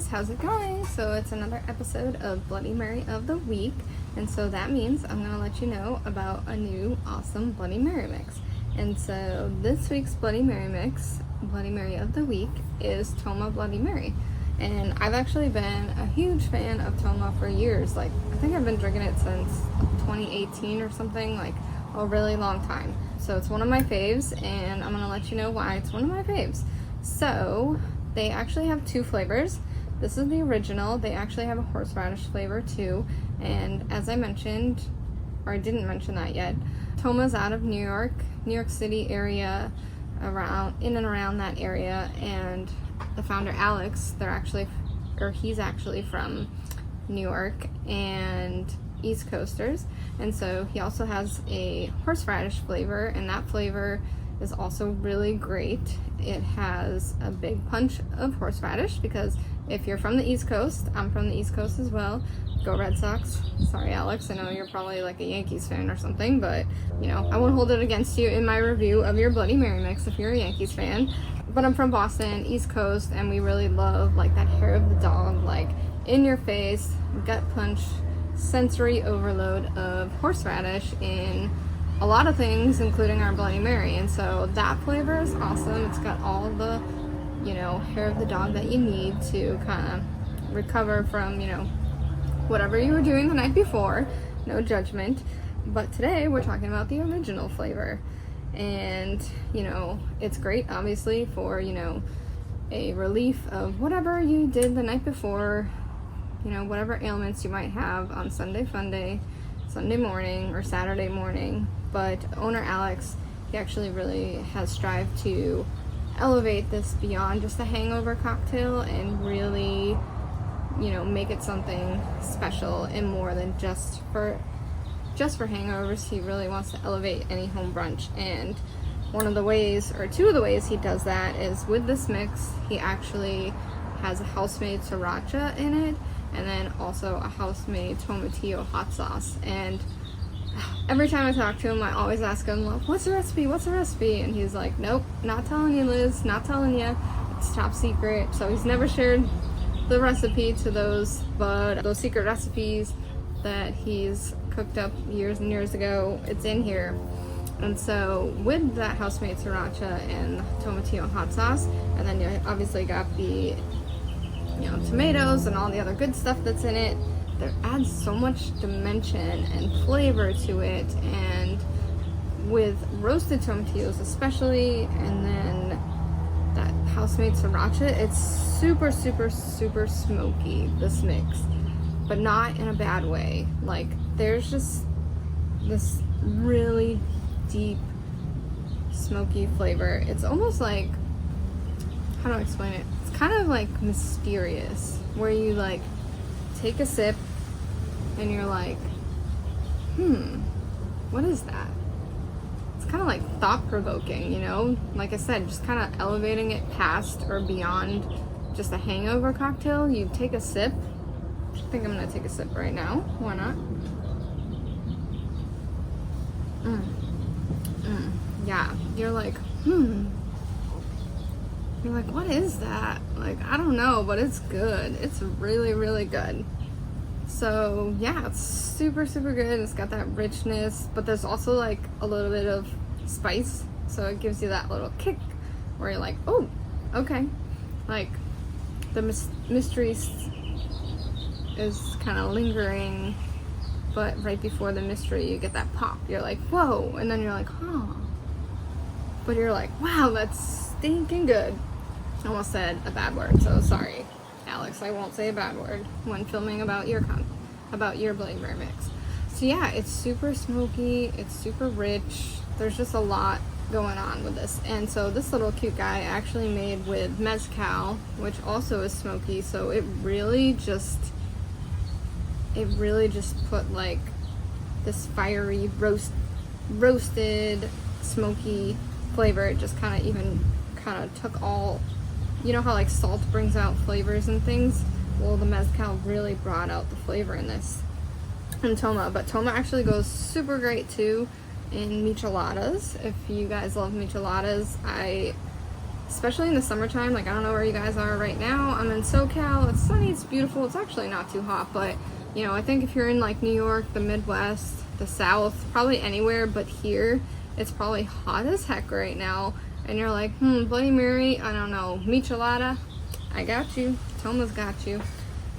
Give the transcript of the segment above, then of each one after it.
how's it going? So it's another episode of Bloody Mary of the week, and so that means I'm gonna let you know about a new awesome Bloody Mary mix. And so this week's Bloody Mary mix, Bloody Mary of the week, is Toma Bloody Mary. And I've actually been a huge fan of Toma for years. Like, I think I've been drinking it since 2018 or something, like a really long time. So it's one of my faves, and I'm gonna let you know why it's one of my faves. So they actually have two flavors. This is the original. They actually have a horseradish flavor too. And as I mentioned, or I didn't mention that yet, Toma's out of New York City area, in and around that area. And the founder, Alex, he's actually from New York and East Coasters. And so he also has a horseradish flavor, and that flavor is also really great. It has a big punch of horseradish because if you're from the East Coast, I'm from the East Coast as well. Go Red Sox. Sorry, Alex, I know you're probably like a Yankees fan or something, but you know, I won't hold it against you in my review of your Bloody Mary mix if you're a Yankees fan. But I'm from Boston, East Coast, and we really love like that hair of the dog, like in your face, gut punch, sensory overload of horseradish in a lot of things, including our Bloody Mary. And so that flavor is awesome. It's got all the, you know, hair of the dog that you need to kind of recover from, you know, whatever you were doing the night before. No judgment. But today we're talking about the original flavor. And, you know, it's great, obviously, for, you know, a relief of whatever you did the night before, you know, whatever ailments you might have on Sunday Funday, Sunday morning, or Saturday morning. But owner Alex, he actually really has strived to elevate this beyond just a hangover cocktail and really, you know, make it something special and more than just for hangovers. He really wants to elevate any home brunch, and one of the ways, or two of the ways he does that is with this mix. He actually has a house-made sriracha in it, and then also a house-made tomatillo hot sauce. And every time I talk to him, I always ask him, like, what's the recipe? And he's like, nope, not telling you, Liz, not telling you, it's top secret. So he's never shared the recipe to those, but those secret recipes that he's cooked up years and years ago, it's in here. And so with that house-made sriracha and tomatillo hot sauce, and then you obviously got the, you know, tomatoes and all the other good stuff that's in it, that adds so much dimension and flavor to it. And with roasted tomatillos especially, and then that house-made sriracha, it's super, super, super smoky, this mix, but not in a bad way. Like, there's just this really deep smoky flavor. It's almost like, how do I explain it? It's kind of like mysterious, where you like take a sip and you're like, what is that? It's kind of like thought-provoking, you know? Like I said, just kind of elevating it past or beyond just a hangover cocktail. You take a sip. I think I'm gonna take a sip right now. Why not? Yeah, you're like, You're like, what is that? Like, I don't know, but it's good. It's really, really good. So yeah, it's super, super good. It's got that richness, but there's also like a little bit of spice. So it gives you that little kick where you're like, oh, okay. Like, the mystery is kind of lingering, but right before the mystery, you get that pop. You're like, whoa. And then you're like, huh. But you're like, wow, that's stinking good. I almost said a bad word, so sorry, Alex. I won't say a bad word when filming about your Bloody Mary mix. So yeah, it's super smoky. It's super rich. There's just a lot going on with this. And so this little cute guy actually made with mezcal, which also is smoky. So it really just put like this fiery roasted smoky flavor. It just kind of took all, you know how like salt brings out flavors and things? Well, the mezcal really brought out the flavor in this. And Toma, but Toma actually goes super great too in micheladas. If you guys love micheladas, I especially in the summertime. Like, I don't know where you guys are right now. I'm in SoCal. It's sunny, it's beautiful. It's actually not too hot, but you know, I think if you're in like New York, the Midwest, the South, probably anywhere but here, it's probably hot as heck right now. And you're like, Bloody Mary, I don't know, michelada, I got you. Toma's got you.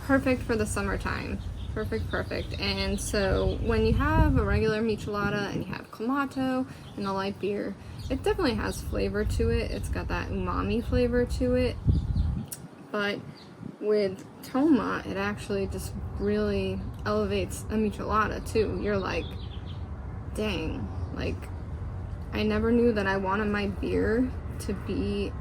Perfect for the summertime. Perfect. And so when you have a regular michelada and you have clamato and a light beer, it definitely has flavor to it. It's got that umami flavor to it. But with Toma, it actually just really elevates a michelada too. You're like, dang, like, I never knew that I wanted my beer to be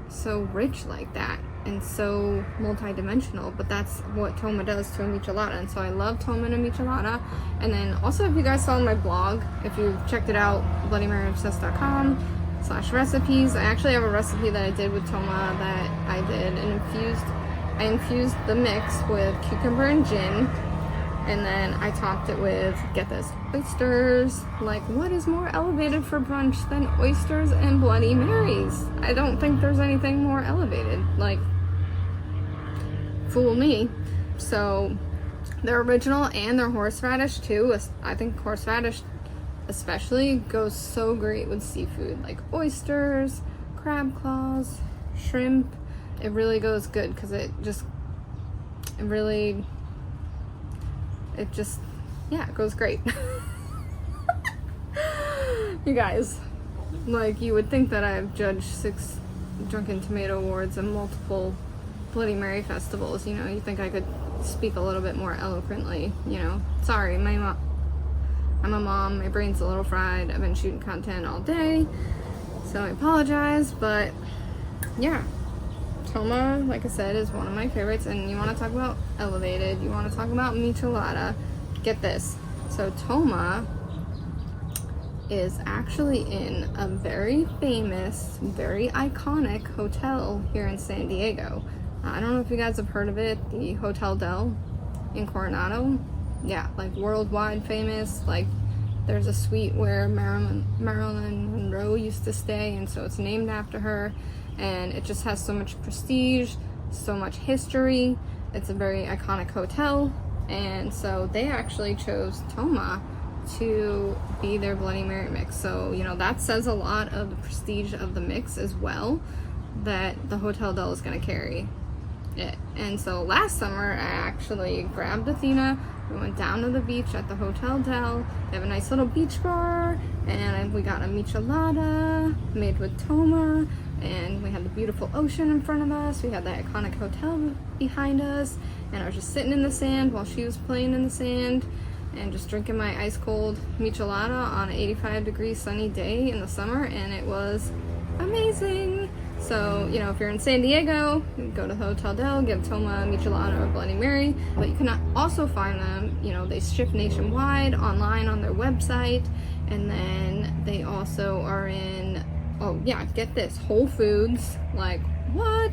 so rich like that and so multi-dimensional, but that's what Toma does to a michelada. And so I love Toma in a michelada. And then also, if you guys saw my blog, if you checked it out, bloodymaryobsessed.com/recipes, I actually have a recipe that I did with Toma that I did and I infused the mix with cucumber and gin, and then I topped it with, get this, oysters. Like, what is more elevated for brunch than oysters and Bloody Marys? I don't think there's anything more elevated. Like, fool me. So, their original and their horseradish too. I think horseradish especially goes so great with seafood. Like oysters, crab claws, shrimp. It really goes good because it goes great. You guys, like, you would think that I've judged 6 Drunken Tomato Awards and multiple Bloody Mary festivals. You know, you think I could speak a little bit more eloquently, you know. Sorry, I'm a mom, my brain's a little fried. I've been shooting content all day, so I apologize, but yeah. Toma, like I said, is one of my favorites. And you want to talk about elevated, you want to talk about michelada, get this. So Toma is actually in a very famous, very iconic hotel here in San Diego. I don't know if you guys have heard of it, the Hotel Del in Coronado. Yeah, like worldwide famous. Like, there's a suite where Marilyn Monroe used to stay, and so it's named after her. And it just has so much prestige, so much history. It's a very iconic hotel, and so they actually chose Toma to be their Bloody Mary mix. So, you know, that says a lot of the prestige of the mix as well, that the Hotel Del is going to carry it. And so last summer, I actually grabbed Athena. We went down to the beach at the Hotel Del. They have a nice little beach bar, and we got a michelada made with Toma. And we had the beautiful ocean in front of us. We had the iconic hotel behind us. And I was just sitting in the sand while she was playing in the sand and just drinking my ice cold michelada on an 85-degree sunny day in the summer. And it was amazing. So, you know, if you're in San Diego, go to the Hotel Del, give Toma a michelada or Bloody Mary. But you can also find them, you know, they ship nationwide, online on their website. And then they also are in, oh yeah, get this, Whole Foods. Like, what?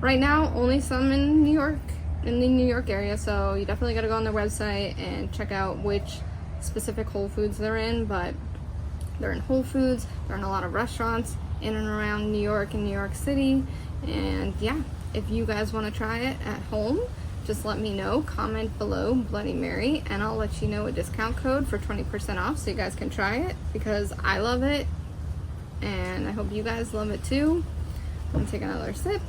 Right now, only some in New York, in the New York area, so you definitely gotta go on their website and check out which specific Whole Foods they're in. But they're in Whole Foods, they're in a lot of restaurants in and around New York and New York City. And yeah, if you guys want to try it at home, just let me know. Comment below Bloody Mary, and I'll let you know a discount code for 20% off so you guys can try it, because I love it and I hope you guys love it too. I'm gonna take another sip.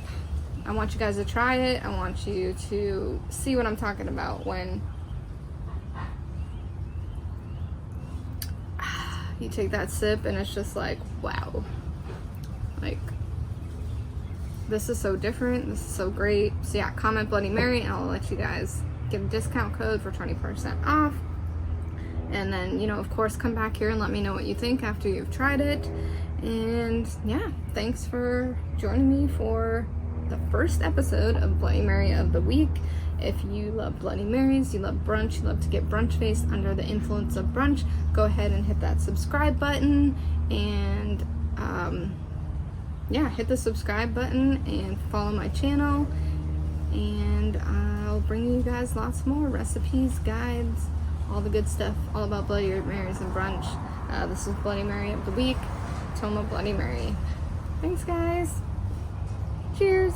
I want you guys to try it. I want you to see what I'm talking about when you take that sip and it's just like, wow. Like, this is so different. This is so great. So yeah, comment Bloody Mary and I'll let you guys get a discount code for 20% off. And then, you know, of course, come back here and let me know what you think after you've tried it. And yeah, thanks for joining me for the first episode of Bloody Mary of the week. If you love Bloody Marys, you love brunch, you love to get brunch faced under the influence of brunch, go ahead and hit that subscribe button. And yeah, hit the subscribe button and follow my channel. And I'll bring you guys lots more recipes, guides, all the good stuff, all about Bloody Marys and brunch. This is Bloody Mary of the week, Toma Bloody Mary. Thanks, guys. Cheers.